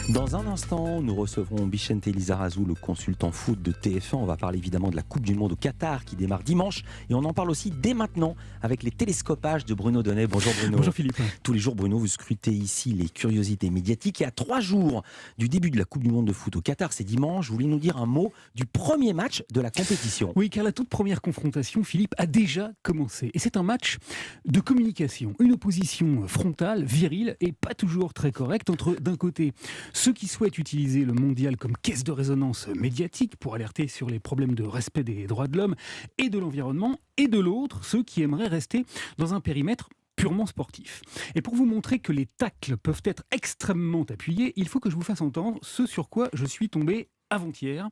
Dans un instant, nous recevrons Bichente Lizarazu, le consultant foot de TF1. On va parler évidemment de la Coupe du Monde au Qatar qui démarre dimanche. Et on en parle aussi dès maintenant avec les télescopages de Bruno Donnet. Bonjour Bruno. Bonjour Philippe. Tous les jours, Bruno, vous scrutez ici les curiosités médiatiques. Et à 3 jours du début de la Coupe du Monde de foot au Qatar, c'est dimanche, vous voulez nous dire un mot du premier match de la compétition? Oui, car la toute première confrontation, Philippe, a déjà commencé. Et c'est un match de communication. Une opposition frontale, virile et pas toujours très correcte entre, d'un côté, ceux qui souhaitent utiliser le mondial comme caisse de résonance médiatique pour alerter sur les problèmes de respect des droits de l'homme et de l'environnement, et de l'autre, ceux qui aimeraient rester dans un périmètre purement sportif. Et pour vous montrer que les tacles peuvent être extrêmement appuyés, il faut que je vous fasse entendre ce sur quoi je suis tombé avant-hier,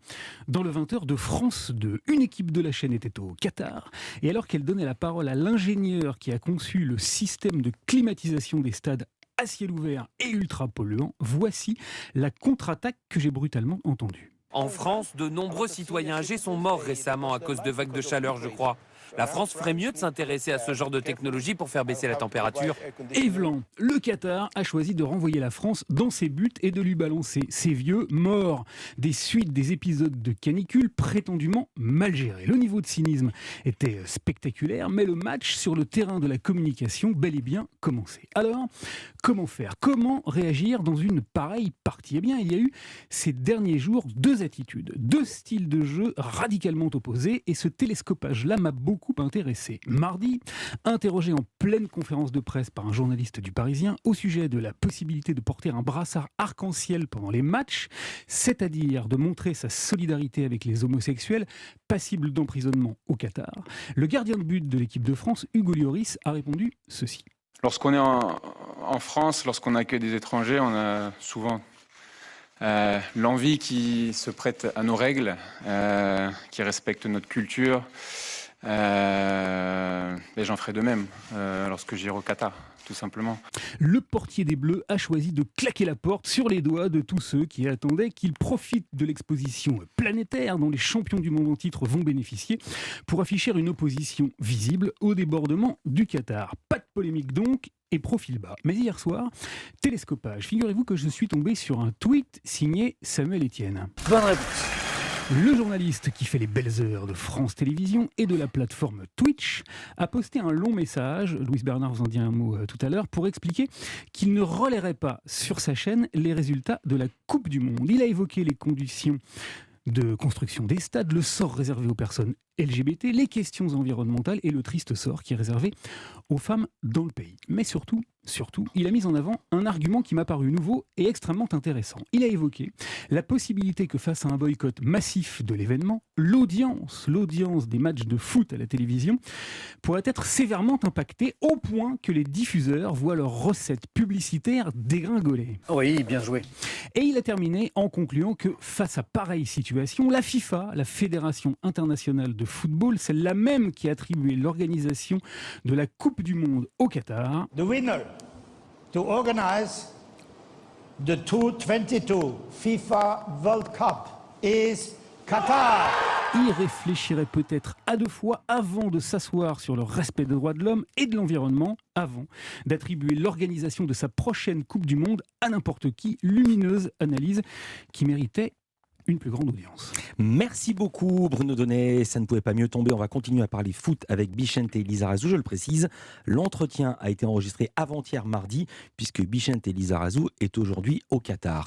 dans le 20h de France 2. Une équipe de la chaîne était au Qatar, et alors qu'elle donnait la parole à l'ingénieur qui a conçu le système de climatisation des stades à ciel ouvert et ultra polluant, voici la contre-attaque que j'ai brutalement entendue. En France, de nombreux citoyens âgés sont morts récemment à cause de vagues de chaleur, je crois. La France ferait mieux de s'intéresser à ce genre de technologie pour faire baisser la température. Evelan, le Qatar a choisi de renvoyer la France dans ses buts et de lui balancer ses vieux morts des suites des épisodes de canicule prétendument mal gérés. Le niveau de cynisme était spectaculaire, mais le match sur le terrain de la communication bel et bien commencé. Alors, comment faire? Comment réagir dans une pareille partie? Eh bien, il y a eu ces derniers jours deux attitudes, deux styles de jeu radicalement opposés, et ce télescopage-là m'a beaucoup intéressé. Mardi, interrogé en pleine conférence de presse par un journaliste du Parisien au sujet de la possibilité de porter un brassard arc-en-ciel pendant les matchs, c'est-à-dire de montrer sa solidarité avec les homosexuels passibles d'emprisonnement au Qatar, le gardien de but de l'équipe de France, Hugo Lloris, a répondu ceci. Lorsqu'on est en France, lorsqu'on accueille des étrangers, on a souvent l'envie qui se prête à nos règles, qui respecte notre culture. Et j'en ferai de même lorsque j'irai au Qatar, tout simplement. Le portier des Bleus a choisi de claquer la porte sur les doigts de tous ceux qui attendaient qu'il profite de l'exposition planétaire dont les champions du monde en titre vont bénéficier pour afficher une opposition visible au débordement du Qatar. Pas de polémique donc, et profil bas. Mais hier soir, télescopage. Figurez-vous que je suis tombé sur un tweet signé Samuel Etienne. Bonne réponse. Le journaliste qui fait les belles heures de France Télévisions et de la plateforme Twitch a posté un long message, Louis Bernard vous en dit un mot tout à l'heure, pour expliquer qu'il ne relayerait pas sur sa chaîne les résultats de la Coupe du Monde. Il a évoqué les conditions de construction des stades, le sort réservé aux personnes LGBT, les questions environnementales et le triste sort qui est réservé aux femmes dans le pays. Mais surtout, il a mis en avant un argument qui m'a paru nouveau et extrêmement intéressant. Il a évoqué la possibilité que face à un boycott massif de l'événement, l'audience des matchs de foot à la télévision pourrait être sévèrement impactée au point que les diffuseurs voient leurs recettes publicitaires dégringoler. Oui, bien joué. Et il a terminé en concluant que face à pareille situation, la FIFA, la Fédération internationale de football, celle-là même qui a attribué l'organisation de la Coupe du Monde au Qatar, The winner to organize the 2022 FIFA World Cup is Qatar. y réfléchirait peut-être à deux fois avant de s'asseoir sur le respect des droits de l'homme et de l'environnement, avant d'attribuer l'organisation de sa prochaine Coupe du Monde à n'importe qui. Lumineuse analyse qui méritait une plus grande audience. Merci beaucoup Bruno Donnet, ça ne pouvait pas mieux tomber. On va continuer à parler foot avec Bichente Lizarazu, je le précise. L'entretien a été enregistré avant-hier mardi puisque Bichente Lizarazu est aujourd'hui au Qatar.